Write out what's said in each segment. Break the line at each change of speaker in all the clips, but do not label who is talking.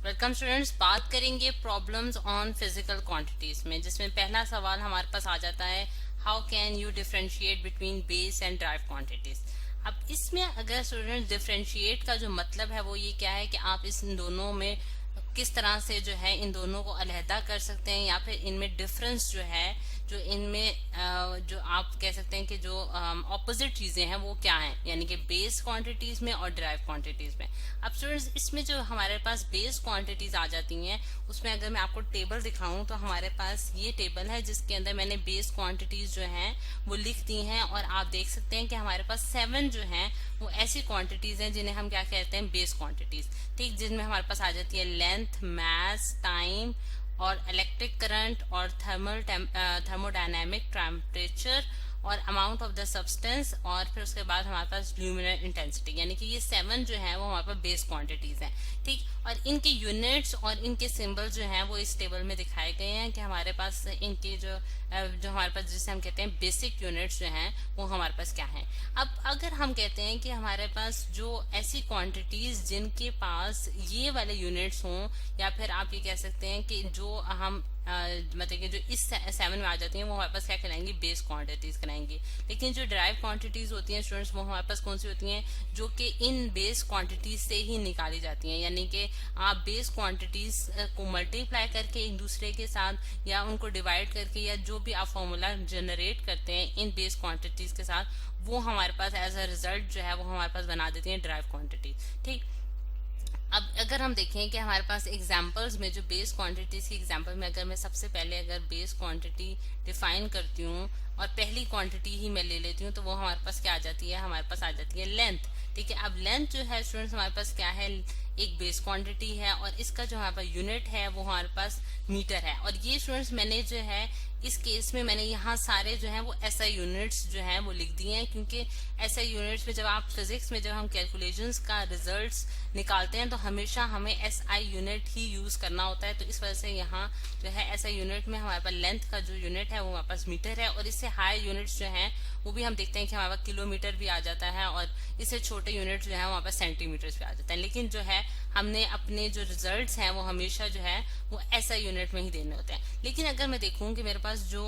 Welcome students. बात करेंगे problems on physical quantities में, जिसमें पहला सवाल हमारे पास आ जाता है, how can you differentiate between base and drive quantities. अब इसमें अगर स्टूडेंट्स डिफरेंशिएट का जो मतलब है वो ये क्या है कि आप इन दोनों में किस तरह से जो है इन दोनों को अलहदा कर सकते हैं, या फिर इनमें डिफरेंस जो है, जो इनमें जो आप कह सकते हैं कि जो ऑपोजिट चीजें हैं वो क्या हैं, यानी कि बेस क्वांटिटीज में और ड्राइव क्वांटिटीज में। अब स्टूडेंट्स इसमें जो हमारे पास बेस क्वांटिटीज आ जाती हैं, उसमें अगर मैं आपको टेबल दिखाऊं तो हमारे पास ये टेबल है जिसके अंदर मैंने बेस क्वांटिटीज जो हैं वो लिख दी हैं, और आप देख सकते हैं कि हमारे पास 7 जो हैं वो ऐसी क्वांटिटीज हैं जिन्हें हम क्या कहते हैं, बेस क्वांटिटीज। ठीक, जिनमें हमारे पास आ जाती है लेंथ, मास, टाइम और इलेक्ट्रिक करंट और थर्मोडायनेमिक टेम्परेचर और अमाउंट ऑफ द सब्सटेंस, और फिर उसके बाद हमारे पास ल्यूमिनर इंटेंसिटी। यानी कि ये 7 जो है वो हमारे पास बेस क्वांटिटीज हैं। ठीक, और इनके यूनिट्स और इनके सिंबल जो हैं वो इस टेबल में दिखाए गए हैं कि हमारे पास इनके जो हमारे पास जिसे हम कहते हैं बेसिक यूनिट्स जो हैं वो हमारे पास क्या हैं। अब अगर हम कहते हैं कि हमारे पास जो ऐसी क्वांटिटीज जिनके पास ये वाले यूनिट्स हों, या फिर आप ये कह सकते हैं कि जो हम मतलब कि जो इस 7 में आ जाती हैं वो हमारे पास क्या कहलाएंगी, बेस क्वांटिटीज कहलाएंगी। लेकिन जो ड्राइव क्वांटिटीज होती हैं स्टूडेंट्स, वो हमारे पास कौन सी होती हैं, जो कि इन बेस क्वांटिटीज से ही निकाली जाती हैं। यानी कि आप बेस क्वांटिटीज को मल्टीप्लाई करके एक दूसरे के साथ, या उनको डिवाइड करके, या जो भी आप फॉर्मूला जनरेट करते हैं इन बेस क्वांटिटीज के साथ, वो हमारे पास एज अ रिजल्ट जो है वो हमारे पास बना देती है ड्राइव क्वांटिटी। ठीक, अब अगर हम देखें कि हमारे पास एग्जांपल्स में जो बेस क्वांटिटीज की एग्जांपल में, अगर मैं सबसे पहले अगर बेस क्वांटिटी डिफाइन करती हूँ और पहली क्वांटिटी ही मैं ले लेती हूँ, तो वो हमारे पास क्या आ जाती है, हमारे पास आ जाती है लेंथ। ठीक है, अब लेंथ जो है स्टूडेंट्स हमारे पास क्या है, एक बेस क्वांटिटी है, और इसका जो हमारे पास यूनिट है वो हमारे पास मीटर है। और ये स्टूडेंट्स मैंने जो है इस केस में मैंने यहाँ सारे जो हैं वो एसआई यूनिट्स जो हैं वो लिख दिए हैं, क्योंकि एसआई यूनिट्स में जब आप फिजिक्स में जब हम कैलकुलेशंस का रिजल्ट्स निकालते हैं तो हमेशा हमें एसआई यूनिट ही यूज करना होता है। तो इस वजह से यहाँ जो है एसआई यूनिट में हमारे पास लेंथ का जो यूनिट है वो हमारे पास मीटर है, और इससे हाई यूनिट्स जो हैं वो भी हम देखते हैं कि हमारे पास किलोमीटर भी आ जाता है, और इससे छोटे यूनिट जो है हमारे पास सेंटीमीटर्स भी आ जाता है। लेकिन जो है हमने अपने जो रिजल्ट्स हैं वो हमेशा जो है वो एसआई यूनिट में ही देने होते हैं। लेकिन अगर मैं देखूं कि मेरे पास जो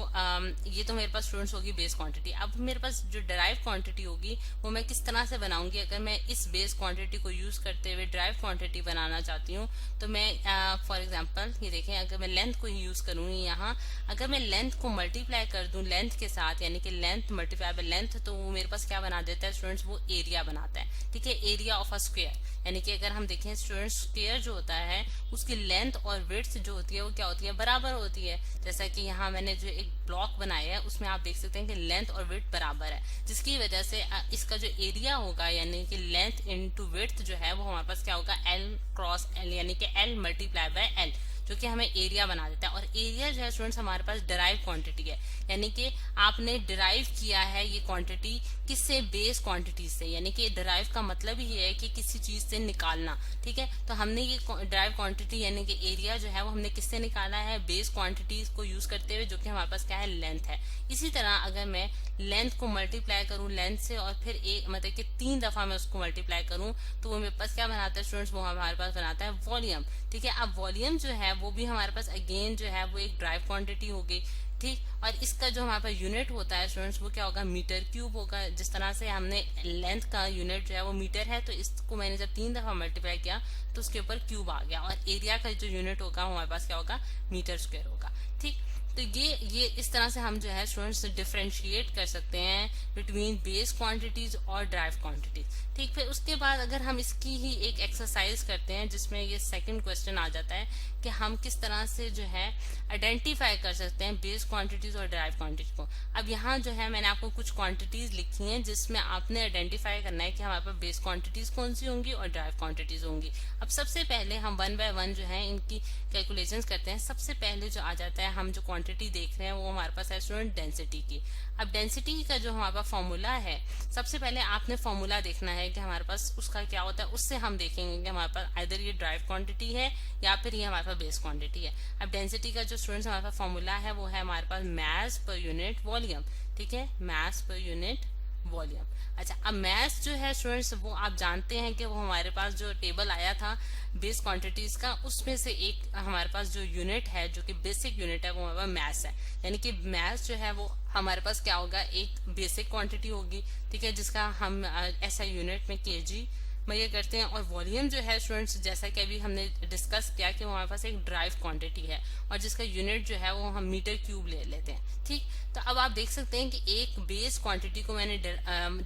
ये तो मेरे पास स्टूडेंट्स होगी बेस क्वांटिटी, अब मेरे पास जो ड्राइव क्वांटिटी होगी वो मैं किस तरह से बनाऊंगी। अगर मैं इस बेस क्वांटिटी को यूज करते हुए ड्राइव क्वांटिटी बनाना चाहती हूँ, तो मैं फॉर एग्जांपल ये देखें, अगर मैं लेंथ को ही यूज करूंगी यहाँ, अगर मैं लेंथ को मल्टीप्लाई कर दूं लेंथ के साथ, यानी कि लेंथ मल्टीप्लाई बाय लेंथ, तो वो मेरे पास क्या बना देता है स्टूडेंट्स, वो एरिया बनाता है। ठीक है, एरिया ऑफ अ स्क्वायर। यानी कि अगर हम देखें स्टूडेंट्स, स्क्वायर जो होता है उसकी लेंथ और विड्थ जो होती है वो क्या होती है, बराबर होती है। जैसा कि यहाँ मैंने जो एक ब्लॉक बनाया है उसमें आप देख सकते हैं कि लेंथ और विड्थ बराबर है, जिसकी वजह से इसका जो एरिया होगा, यानी कि लेंथ इनटू विड्थ जो है वो हमारे पास क्या होगा, एल क्रॉस एल, यानी कि एल मल्टीप्लाई बाय एल, जो कि हमें एरिया बना देता है। और एरिया जो है स्टूडेंट्स हमारे पास डिराइव क्वांटिटी है, यानी कि आपने डिराइव किया है ये क्वांटिटी किससे, बेस क्वांटिटी से। यानी कि डिराइव का मतलब ही है कि किसी चीज से निकालना। ठीक है, तो हमने ये डिराइव क्वांटिटी यानी कि एरिया जो है वो हमने किससे निकाला है, बेस क्वांटिटीज को यूज करते हुए, जो कि हमारे पास क्या है, लेंथ है। इसी तरह अगर मैं लेंथ को मल्टीप्लाई करूं लेंथ से, और फिर एक मतलब कि 3 दफा मैं उसको मल्टीप्लाई करूं, तो वो मेरे पास क्या बनाता है स्टूडेंट्स, वो हमारे पास बनाता है वॉल्यूम। ठीक है, अब वॉल्यूम जो है वो भी हमारे पास अगेन जो है वो एक ड्राइव क्वांटिटी होगी। ठीक, और इसका जो हमारे पास यूनिट होता है स्टूडेंट्स वो क्या होगा, मीटर क्यूब होगा। जिस तरह से हमने लेंथ का यूनिट जो है वो मीटर है, तो इसको मैंने जब 3 दफा मल्टीप्लाई किया तो उसके ऊपर क्यूब आ गया, और एरिया का जो यूनिट होगा वो हमारे पास क्या होगा, मीटर स्क्वायर होगा। ठीक, तो ये इस तरह से हम जो है स्टूडेंट्स डिफरेंशिएट कर सकते हैं बिटवीन बेस क्वांटिटीज और ड्राइव क्वांटिटीज। ठीक, फिर उसके बाद अगर हम इसकी ही एक एक्सरसाइज करते हैं जिसमें ये सेकंड क्वेश्चन आ जाता है कि हम किस तरह से जो है आइडेंटिफाई कर सकते हैं बेस क्वांटिटीज और ड्राइव क्वांटिटीज को। अब यहाँ जो है मैंने आपको कुछ क्वांटिटीज लिखी हैं जिसमें आपने आइडेंटिफाई करना है कि हमारे पास बेस क्वांटिटीज कौन सी होंगी और ड्राइव क्वांटिटीज होंगी। अब सबसे पहले हम 1 बाय 1 जो है इनकी कैलकुलेशंस करते हैं। सबसे पहले जो आ जाता है, हम जो क्वांटिटी देख रहे हैं वो हमारे पास है स्टूडेंट डेंसिटी की। अब डेंसिटी का जो हमारे पास फॉर्मूला है, सबसे पहले आपने फॉर्मूला देखना है कि हमारे पास उसका क्या होता है, उससे हम देखेंगे कि हमारे पास आइदर ये ड्राइव क्वांटिटी है या फिर ये हमारे पास बेस क्वांटिटी है। अब डेंसिटी का जो स्टूडेंट्स हमारे पास फॉर्मूला है वो है हमारे पास मास पर यूनिट वॉल्यूम। ठीक है, मास पर यूनिट वॉल्यूम। अच्छा, अब मैथ जो है स्टूडेंट्स, वो आप जानते हैं कि वो हमारे पास जो टेबल आया था बेस क्वांटिटीज का, उसमें से एक हमारे पास जो यूनिट है, जो कि बेसिक यूनिट है, वो हमारे पास मैथ्स है। यानी कि मैथ्स जो है वो हमारे पास क्या होगा, एक बेसिक क्वांटिटी होगी, ठीक है, जिसका हम ऐसा यूनिट में केजी मेजर करते हैं। और वॉल्यूम जो है स्टूडेंट्स, जैसा कि अभी हमने डिस्कस किया कि वो हमारे पास एक ड्राइव क्वांटिटी है और जिसका यूनिट जो है वो हम मीटर क्यूब ले लेते हैं, ठीक। तो अब आप देख सकते हैं कि एक बेस क्वांटिटी को मैंने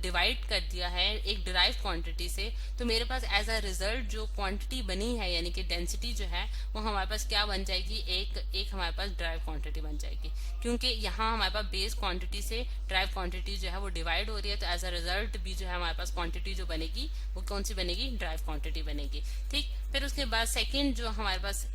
डिवाइड कर दिया है एक डिराइव क्वांटिटी से, तो मेरे पास एज अ रिजल्ट जो क्वांटिटी बनी है, यानी कि डेंसिटी जो है वो हमारे पास क्या बन जाएगी, एक हमारे पास ड्राइव क्वांटिटी बन जाएगी, क्योंकि यहाँ हमारे पास बेस क्वांटिटी से ड्राइव क्वांटिटी जो है वो डिवाइड हो रही है। तो एज अ रिजल्ट भी जो है हमारे पास क्वांटिटी जो बनेगी वो कौन सी बनेगी, ड्राइव क्वांटिटी बनेगी, ठीक। फिर उसके बाद सेकंड जो हमारे पास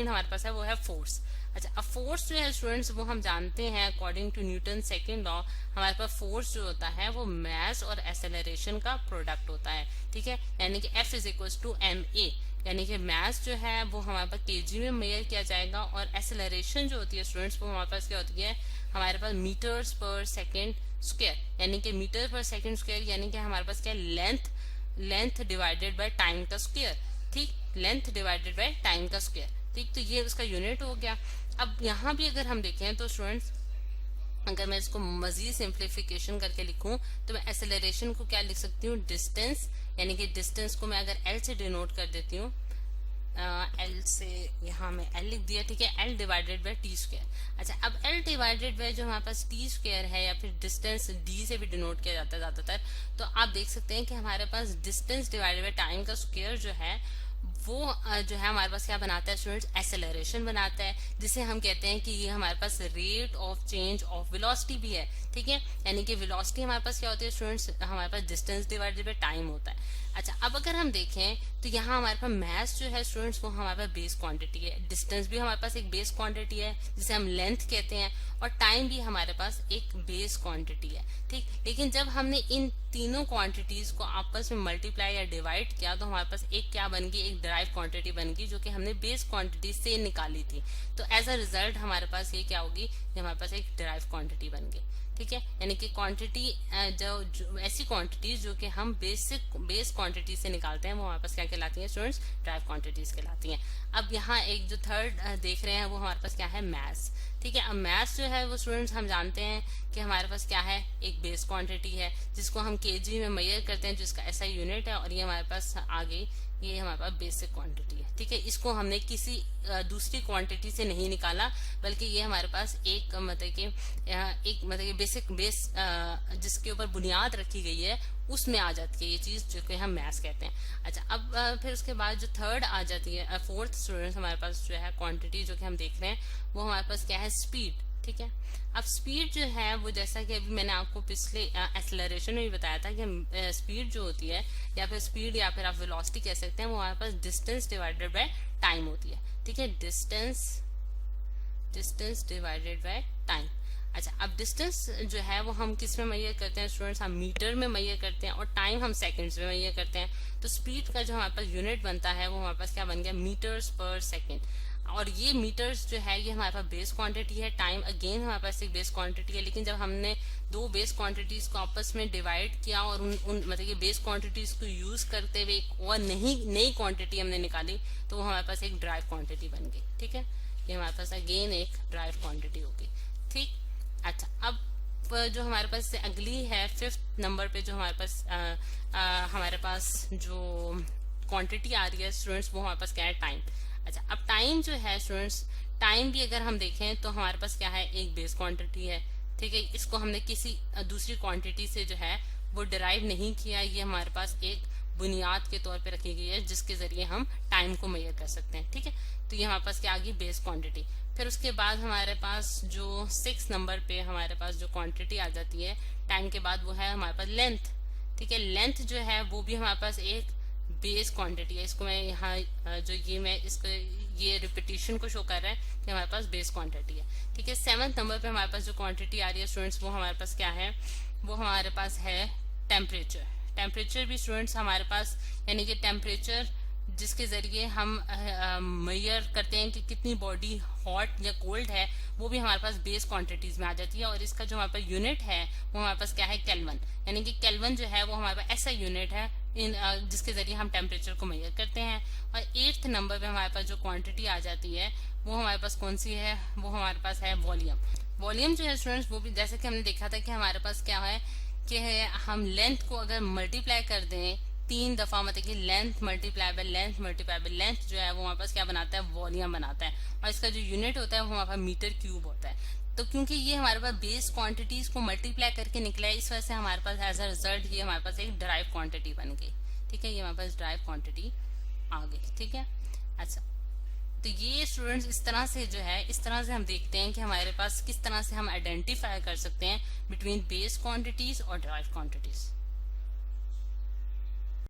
हमारे पास है वो है फोर्स। अच्छा, अब फोर्स जो है स्टूडेंट्स, वो हम जानते हैं according to Newton second law, हमारे पास फोर्स जो होता है वो मास और एक्सेलरेशन का प्रोडक्ट होता है, ठीक है। यानी कि F is equal to ma, यानी कि मास जो है वो हमारे पास केजी में मेजर किया जाएगा, और एक्सेलरेशन जो होती है स्टूडेंट्स, वो हमारे पास क्या होती है, हमारे पास मीटर्स पर सेकेंड स्क्वायर, यानी कि मीटर पर सेकेंड स्क्वायर, यानी कि हमारे पास क्या है, लेंथ डिवाइडेड बाय टाइम का स्क्वायर, ठीक, लेंथ डिवाइडेड बाय टाइम का स्क्वायर, ठीक। तो ये उसका यूनिट हो गया। अब यहाँ भी अगर हम देखें तो स्टूडेंट्स, अगर मैं इसको मजीद सिंप्लीफिकेशन करके लिखूं तो मैं एक्सेलरेशन को क्या लिख सकती हूँ, डिस्टेंस, यानी कि डिस्टेंस को मैं अगर एल से डिनोट कर देती हूँ, एल से यहाँ मैं एल लिख दिया, ठीक है, L divided by T square. अच्छा, अब एल डिवाइडेड बाय जो हमारे पास टी स्क्वायर है, या फिर डिस्टेंस डी से भी डिनोट किया जाता है ज्यादातर, तो आप देख सकते हैं कि हमारे पास डिस्टेंस डिवाइडेड बाय टाइम का स्क्वायर जो है वो जो है हमारे पास क्या बनाता है स्टूडेंट्स, एक्सेलरेशन बनाता है, जिसे हम कहते हैं कि ये हमारे पास rate of change of velocity भी है, ठीक है। यानी कि वेलोसिटी हमारे पास क्या होती है स्टूडेंट्स, हमारे पास डिस्टेंस डिवाइडेड बाय टाइम होता है। अच्छा, अब अगर हम देखें तो यहाँ हमारे पास मास जो है स्टूडेंट्स, वो हमारे पास बेस क्वांटिटी है, डिस्टेंस भी हमारे पास एक बेस क्वांटिटी है जिसे हम लेंथ कहते हैं, और टाइम भी हमारे पास एक बेस क्वांटिटी है, ठीक। लेकिन जब हमने इन तीनों क्वांटिटीज को आपस में मल्टीप्लाई या डिवाइड किया तो हमारे पास एक क्या बन गई, एक ड्राइव क्वांटिटी बन गई, जो कि हमने बेस क्वांटिटी से निकाली थी। तो एज अ रिजल्ट हमारे पास ये क्या होगी, हमारे पास एक ड्राइव क्वांटिटी बन गई, ठीक है। यानी कि क्वांटिटी जो ऐसी क्वांटिटीज जो कि हम बेस क्वांटिटी से निकालते हैं, वो हमारे पास क्या कहलाती हैं स्टूडेंट्स, ड्राइव क्वांटिटीज कहलाती हैं। अब यहाँ एक जो थर्ड देख रहे हैं वो हमारे पास क्या है, मैथ्स, ठीक है। अब मैथ्स जो है वो स्टूडेंट्स हम जानते हैं कि हमारे पास क्या है, एक बेस क्वांटिटी है जिसको हम केजी में मेजर करते हैं, जिसका ऐसा यूनिट है, और ये हमारे पास आगे ये हमारे पास बेसिक क्वांटिटी है, ठीक है। इसको हमने किसी दूसरी क्वांटिटी से नहीं निकाला, बल्कि ये हमारे पास एक मतलब कि बेसिक बेस जिसके ऊपर बुनियाद रखी गई है उसमें आ जाती है ये चीज, जो कि हम मैथ्स कहते हैं। अच्छा, अब फिर उसके बाद जो थर्ड आ जाती है, फोर्थ स्टूडेंट्स हमारे पास जो है क्वांटिटी जो कि हम देख रहे हैं वो हमारे पास क्या है, स्पीड, ठीक है। अब स्पीड जो है वो, जैसा कि अभी मैंने आपको पिछले एक्सेलरेशन में भी बताया था कि स्पीड जो होती है, या फिर स्पीड या फिर आप वेलोसिटी कह सकते हैं, वो हमारे पास डिस्टेंस डिवाइडेड बाय टाइम होती है, ठीक है, डिस्टेंस डिवाइडेड बाय टाइम। अच्छा, अब डिस्टेंस जो है वो हम किस में मेजर करते हैं स्टूडेंट्स, हम मीटर में मेजर करते हैं, और टाइम हम सेकंड्स में मेजर करते हैं। तो स्पीड का जो हमारे पास यूनिट बनता है वो हमारे पास क्या बन गया, मीटर्स पर सेकेंड। और ये मीटर्स जो है ये हमारे पास बेस क्वांटिटी है, टाइम अगेन हमारे पास एक बेस क्वांटिटी है। लेकिन जब हमने दो बेस क्वांटिटीज को आपस में डिवाइड किया और उन मतलब कि बेस क्वांटिटीज को यूज करते हुए एक और नई क्वांटिटी हमने निकाली, तो वो हमारे पास एक ड्राइव क्वांटिटी बन गई, ठीक है। ये हमारे पास अगेन एक ड्राइव क्वांटिटी होगी, ठीक। अच्छा, अब जो हमारे पास अगली है फिफ्थ नंबर पे जो हमारे पास जो क्वांटिटी आ रही है स्टूडेंट्स, वो हमारे पास क्या है, टाइम। अच्छा, अब टाइम जो है स्टूडेंट्स, टाइम भी अगर हम देखें तो हमारे पास क्या है, एक बेस क्वांटिटी है, ठीक है। इसको हमने किसी दूसरी क्वांटिटी से जो है वो डिराइव नहीं किया, ये हमारे पास एक बुनियाद के तौर पे रखी गई है जिसके जरिए हम टाइम को मेजर कर सकते हैं, ठीक है। तो ये हमारे पास क्या आ गई, बेस क्वांटिटी। फिर उसके बाद हमारे पास जो 6 नंबर पे हमारे पास जो क्वांटिटी आ जाती है टाइम के बाद, वो है हमारे पास लेंथ, ठीक है। लेंथ जो है वो भी हमारे पास एक बेस क्वांटिटी है। इसको मैं यहाँ ये रिपीटिशन को शो कर रहा है कि हमारे पास बेस क्वांटिटी है, ठीक है। 7th नंबर पे हमारे पास जो क्वांटिटी आ रही है स्टूडेंट्स, वो हमारे पास क्या है, वो हमारे पास है टेम्परेचर। टेम्परेचर भी स्टूडेंट्स हमारे पास, यानी कि टेम्परेचर जिसके जरिए हम मेजर करते हैं कि कितनी बॉडी हॉट या कोल्ड है, वो भी हमारे पास बेस क्वांटिटीज में आ जाती है। और इसका जो हमारे पास यूनिट है वो हमारे पास क्या है, केल्विन। यानी कि केल्विन जो है वो हमारे पास ऐसा यूनिट है जिसके जरिए हम टेम्परेचर को मेजर करते हैं। और 8th नंबर पे हमारे पास जो क्वांटिटी आ जाती है वो हमारे पास कौन सी है, वो हमारे पास है वॉल्यूम। वॉल्यूम जो है स्टूडेंट्स, वो भी जैसे कि हमने देखा था कि हमारे पास क्या है कि हम लेंथ को अगर मल्टीप्लाई कर दें 3 दफा, मतलब कि length multiply by length multiply by length जो है वो हमारे पास क्या बनाता है, वॉल्यूम बनाता है। और इसका जो यूनिट होता है वो हमारे पास मीटर क्यूब होता है। तो क्योंकि ये हमारे पास बेस क्वांटिटीज को मल्टीप्लाई करके निकला है, इस वजह से हमारे पास एज अ रिजल्ट ये हमारे पास एक ड्राइव क्वांटिटी बन गई। ठीक है, ये हमारे पास ड्राइव क्वांटिटी आ गई। ठीक है, अच्छा। तो ये स्टूडेंट्स इस तरह से जो है, इस तरह से हम देखते हैं कि हमारे पास किस तरह से हम आइडेंटिफाई कर सकते हैं बिटवीन बेस क्वांटिटीज और ड्राइव क्वांटिटीज।